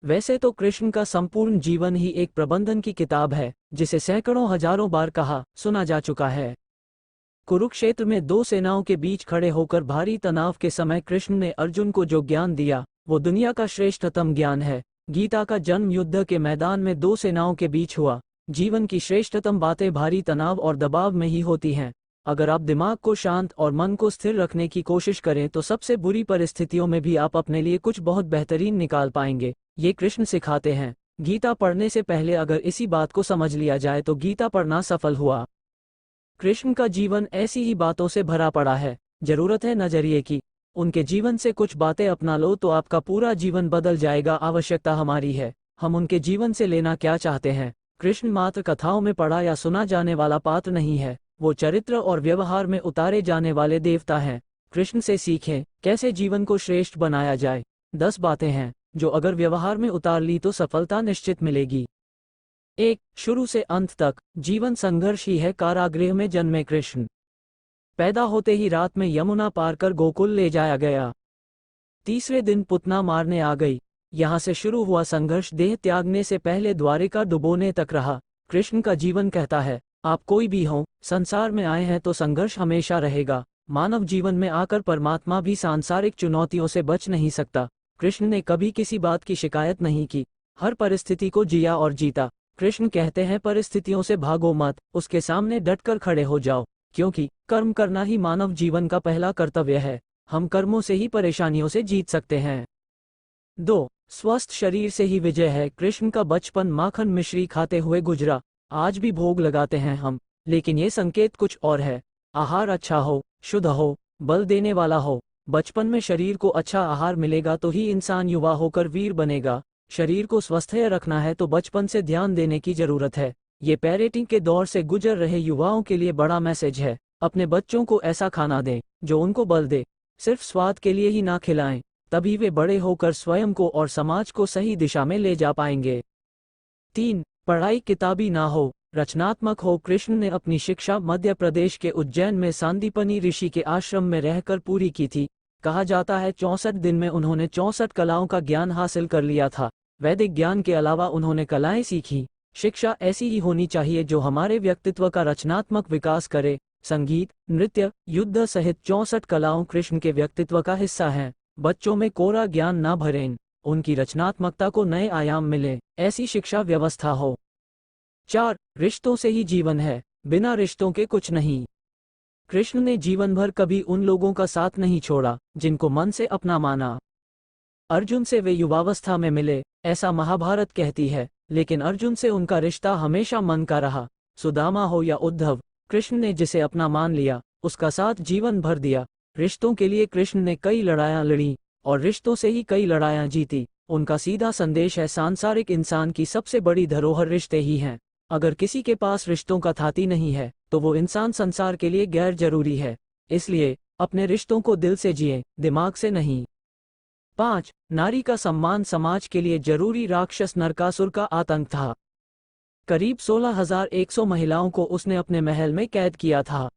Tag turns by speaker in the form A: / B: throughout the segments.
A: वैसे तो कृष्ण का संपूर्ण जीवन ही एक प्रबंधन की किताब है, जिसे सैकड़ों हजारों बार कहा सुना जा चुका है। कुरुक्षेत्र में दो सेनाओं के बीच खड़े होकर भारी तनाव के समय कृष्ण ने अर्जुन को जो ज्ञान दिया, वो दुनिया का श्रेष्ठतम ज्ञान है। गीता का जन्म युद्ध के मैदान में दो सेनाओं के बीच हुआ। जीवन की श्रेष्ठतम बातें भारी तनाव और दबाव में ही होती हैं। अगर आप दिमाग को शांत और मन को स्थिर रखने की कोशिश करें तो सबसे बुरी परिस्थितियों में भी आप अपने लिए कुछ बहुत बेहतरीन निकाल पाएंगे। ये कृष्ण सिखाते हैं। गीता पढ़ने से पहले अगर इसी बात को समझ लिया जाए तो गीता पढ़ना सफल हुआ। कृष्ण का जीवन ऐसी ही बातों से भरा पड़ा है। जरूरत है नजरिए की। उनके जीवन से कुछ बातें अपना लो तो आपका पूरा जीवन बदल जाएगा। आवश्यकता हमारी है, हम उनके जीवन से लेना क्या चाहते हैं। कृष्ण मात्र कथाओं में पढ़ा या सुना जाने वाला पात्र नहीं है, वो चरित्र और व्यवहार में उतारे जाने वाले देवता हैं। कृष्ण से सीखें कैसे जीवन को श्रेष्ठ बनाया जाए। 10 बातें हैं जो अगर व्यवहार में उतार ली तो सफलता निश्चित मिलेगी। 1. शुरू से अंत तक जीवन संघर्ष ही है। कारागृह में जन्मे कृष्ण। पैदा होते ही रात में यमुना पार कर गोकुल ले जाया गया। तीसरे दिन पुतना मारने आ गई। यहाँ से शुरू हुआ संघर्ष देह त्यागने से पहले द्वारिका डुबोने तक रहा। कृष्ण का जीवन कहता है, आप कोई भी हो, संसार में आए हैं तो संघर्ष हमेशा रहेगा। मानव जीवन में आकर परमात्मा भी सांसारिक चुनौतियों से बच नहीं सकता। कृष्ण ने कभी किसी बात की शिकायत नहीं की, हर परिस्थिति को जिया और जीता। कृष्ण कहते हैं परिस्थितियों से भागो मत, उसके सामने डटकर खड़े हो जाओ, क्योंकि कर्म करना ही मानव जीवन का पहला कर्तव्य है। हम कर्मों से ही परेशानियों से जीत सकते हैं। 2. स्वस्थ शरीर से ही विजय है। कृष्ण का बचपन माखन मिश्री खाते हुए गुजरा। आज भी भोग लगाते हैं हम, लेकिन ये संकेत कुछ और है। आहार अच्छा हो, शुद्ध हो, बल देने वाला हो। बचपन में शरीर को अच्छा आहार मिलेगा तो ही इंसान युवा होकर वीर बनेगा। शरीर को स्वस्थ रखना है तो बचपन से ध्यान देने की जरूरत है। ये पेरेंटिंग के दौर से गुजर रहे युवाओं के लिए बड़ा मैसेज है। अपने बच्चों को ऐसा खाना दें जो उनको बल दे। सिर्फ स्वाद के लिए ही ना खिलाएं, तभी वे बड़े होकर स्वयं को और समाज को सही दिशा में ले जा पाएंगे। 3. पढ़ाई किताबी ना हो, रचनात्मक हो। कृष्ण ने अपनी शिक्षा मध्य प्रदेश के उज्जैन में सांदीपनी ऋषि के आश्रम में रहकर पूरी की थी। कहा जाता है 64 दिन में उन्होंने 64 कलाओं का ज्ञान हासिल कर लिया था। वैदिक ज्ञान के अलावा उन्होंने कलाएं सीखी। शिक्षा ऐसी ही होनी चाहिए जो हमारे व्यक्तित्व का रचनात्मक विकास करे। संगीत, नृत्य, युद्ध सहित 64 कलाओं कृष्ण के व्यक्तित्व का हिस्सा हैं। बच्चों में कोरा ज्ञान ना भरें, उनकी रचनात्मकता को नए आयाम मिले, ऐसी शिक्षा व्यवस्था हो। 4. रिश्तों से ही जीवन है, बिना रिश्तों के कुछ नहीं। कृष्ण ने जीवन भर कभी उन लोगों का साथ नहीं छोड़ा जिनको मन से अपना माना। अर्जुन से वे युवावस्था में मिले, ऐसा महाभारत कहती है, लेकिन अर्जुन से उनका रिश्ता हमेशा मन का रहा। सुदामा हो या उद्धव, कृष्ण ने जिसे अपना मान लिया, उसका साथ जीवन भर दिया। रिश्तों के लिए कृष्ण ने कई लड़ाइयाँ लड़ी और रिश्तों से ही कई लड़ाइयाँ जीती। उनका सीधा संदेश है, सांसारिक इंसान की सबसे बड़ी धरोहर रिश्ते ही हैं। अगर किसी के पास रिश्तों का थाती नहीं है तो वो इंसान संसार के लिए गैर जरूरी है। इसलिए अपने रिश्तों को दिल से जिए, दिमाग से नहीं। 5. नारी का सम्मान समाज के लिए जरूरी। राक्षस नरकासुर का आतंक था। करीब 16,100 महिलाओं को उसने अपने महल में कैद किया था।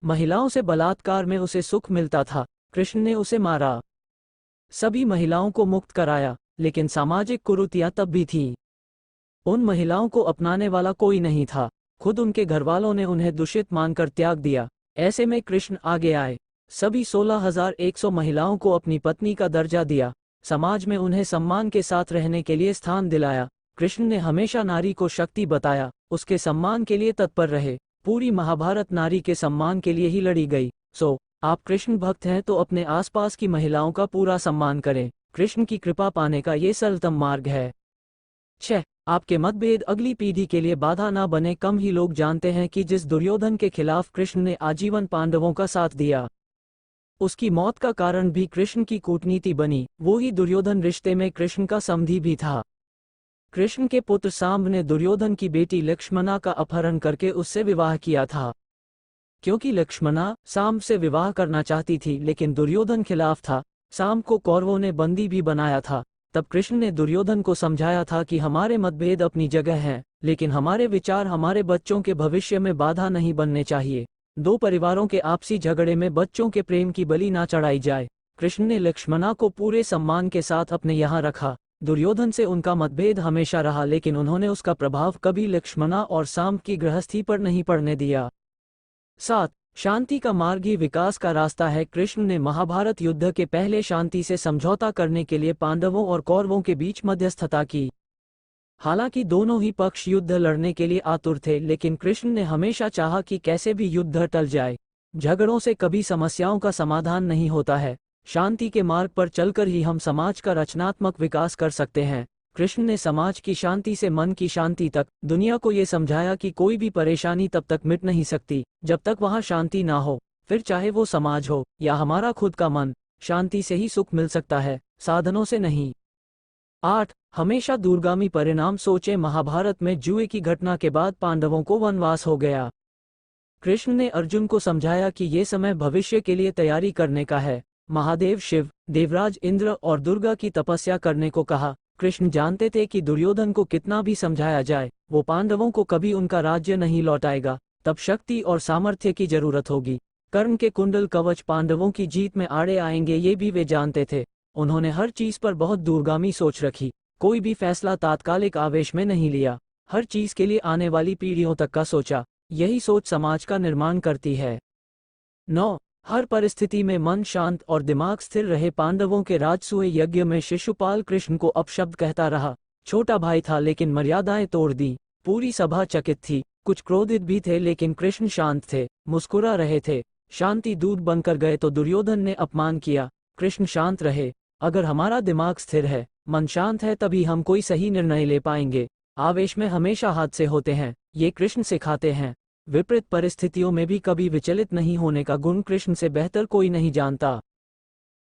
A: महिलाओं से बलात्कार में उसे सुख मिलता था। कृष्ण ने उसे मारा। सभी महिलाओं को मुक्त कराया, लेकिन सामाजिक कुरीतियां तब भी थीं। उन महिलाओं को अपनाने वाला कोई नहीं था। खुद उनके घरवालों ने उन्हें दूषित मानकर त्याग दिया। ऐसे में कृष्ण आगे आए, सभी 16,100 महिलाओं को अपनी पत्नी का दर्जा दिया, समाज में उन्हें सम्मान के साथ रहने के लिए स्थान दिलाया। कृष्ण ने हमेशा नारी को शक्ति बताया, उसके सम्मान के लिए तत्पर रहे। पूरी महाभारत नारी के सम्मान के लिए ही लड़ी गई। आप कृष्ण भक्त हैं तो अपने आसपास की महिलाओं का पूरा सम्मान करें। कृष्ण की कृपा पाने का ये सरलतम मार्ग है। 6. आपके मतभेद अगली पीढ़ी के लिए बाधा ना बने। कम ही लोग जानते हैं कि जिस दुर्योधन के खिलाफ कृष्ण ने आजीवन पांडवों का साथ दिया, उसकी मौत का कारण भी कृष्ण की कूटनीति बनी। वो ही दुर्योधन रिश्ते में कृष्ण का समधी भी था। कृष्ण के पुत्र सांब ने दुर्योधन की बेटी लक्ष्मणा का अपहरण करके उससे विवाह किया था। क्योंकि लक्ष्मणा सांब से विवाह करना चाहती थी लेकिन दुर्योधन खिलाफ था, सांब को कौरवों ने बंदी भी बनाया था। तब कृष्ण ने दुर्योधन को समझाया था कि हमारे मतभेद अपनी जगह हैं, लेकिन हमारे विचार हमारे बच्चों के भविष्य में बाधा नहीं बनने चाहिए। दो परिवारों के आपसी झगड़े में बच्चों के प्रेम की बलि ना चढ़ाई जाए। कृष्ण ने लक्ष्मणा को पूरे सम्मान के साथ अपने यहाँ रखा। दुर्योधन से उनका मतभेद हमेशा रहा, लेकिन उन्होंने उसका प्रभाव कभी लक्ष्मणा और सांब की गृहस्थी पर नहीं पड़ने दिया। 7. शांति का मार्ग ही विकास का रास्ता है। कृष्ण ने महाभारत युद्ध के पहले शांति से समझौता करने के लिए पांडवों और कौरवों के बीच मध्यस्थता की। हालांकि दोनों ही पक्ष युद्ध लड़ने के लिए आतुर थे, लेकिन कृष्ण ने हमेशा चाहा कि कैसे भी युद्ध टल जाए। झगड़ों से कभी समस्याओं का समाधान नहीं होता है। शांति के मार्ग पर चलकर ही हम समाज का रचनात्मक विकास कर सकते हैं। कृष्ण ने समाज की शांति से मन की शांति तक दुनिया को ये समझाया कि कोई भी परेशानी तब तक मिट नहीं सकती जब तक वहाँ शांति ना हो, फिर चाहे वो समाज हो या हमारा खुद का मन। शांति से ही सुख मिल सकता है, साधनों से नहीं। 8. हमेशा दूरगामी परिणाम सोचे। महाभारत में जुए की घटना के बाद पांडवों को वनवास हो गया। कृष्ण ने अर्जुन को समझाया कि ये समय भविष्य के लिए तैयारी करने का है। महादेव शिव, देवराज इंद्र और दुर्गा की तपस्या करने को कहा। कृष्ण जानते थे कि दुर्योधन को कितना भी समझाया जाए, वो पांडवों को कभी उनका राज्य नहीं लौटाएगा। तब शक्ति और सामर्थ्य की जरूरत होगी। कर्ण के कुंडल कवच पांडवों की जीत में आड़े आएंगे, ये भी वे जानते थे। उन्होंने हर चीज पर बहुत दूरगामी सोच रखी। कोई भी फैसला तात्कालिक आवेश में नहीं लिया। हर चीज के लिए आने वाली पीढ़ियों तक का सोचा। यही सोच समाज का निर्माण करती है। 9. हर परिस्थिति में मन शांत और दिमाग स्थिर रहे। पांडवों के राजसूय यज्ञ में शिशुपाल कृष्ण को अपशब्द कहता रहा। छोटा भाई था लेकिन मर्यादाएं तोड़ दी। पूरी सभा चकित थी, कुछ क्रोधित भी थे, लेकिन कृष्ण शांत थे, मुस्कुरा रहे थे। शांति दूध बनकर गए तो दुर्योधन ने अपमान किया। कृष्ण शांत रहे। अगर हमारा दिमाग स्थिर है, मन शांत है, तभी हम कोई सही निर्णय ले पाएंगे। आवेश में हमेशा हादसे होते हैं, ये कृष्ण सिखाते हैं। विपरीत परिस्थितियों में भी कभी विचलित नहीं होने का गुण कृष्ण से बेहतर कोई नहीं जानता।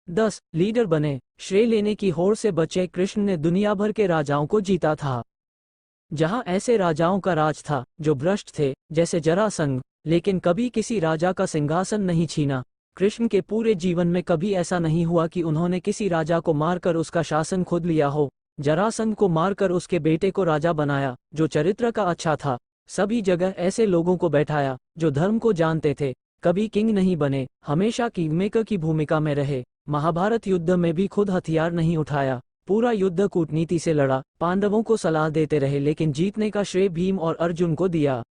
A: 10. लीडर बने, श्रेय लेने की होड़ से बचे। कृष्ण ने दुनिया भर के राजाओं को जीता था। जहां ऐसे राजाओं का राज था जो भ्रष्ट थे, जैसे जरासंध, लेकिन कभी किसी राजा का सिंहासन नहीं छीना। कृष्ण के पूरे जीवन में कभी ऐसा नहीं हुआ कि उन्होंने किसी राजा को मारकर उसका शासन खुद लिया हो। जरासंध को मारकर उसके बेटे को राजा बनाया, जो चरित्र का अच्छा था। सभी जगह ऐसे लोगों को बैठाया जो धर्म को जानते थे। कभी किंग नहीं बने, हमेशा किंग मेकर की भूमिका में रहे। महाभारत युद्ध में भी खुद हथियार नहीं उठाया, पूरा युद्ध कूटनीति से लड़ा। पांडवों को सलाह देते रहे, लेकिन जीतने का श्रेय भीम और अर्जुन को दिया।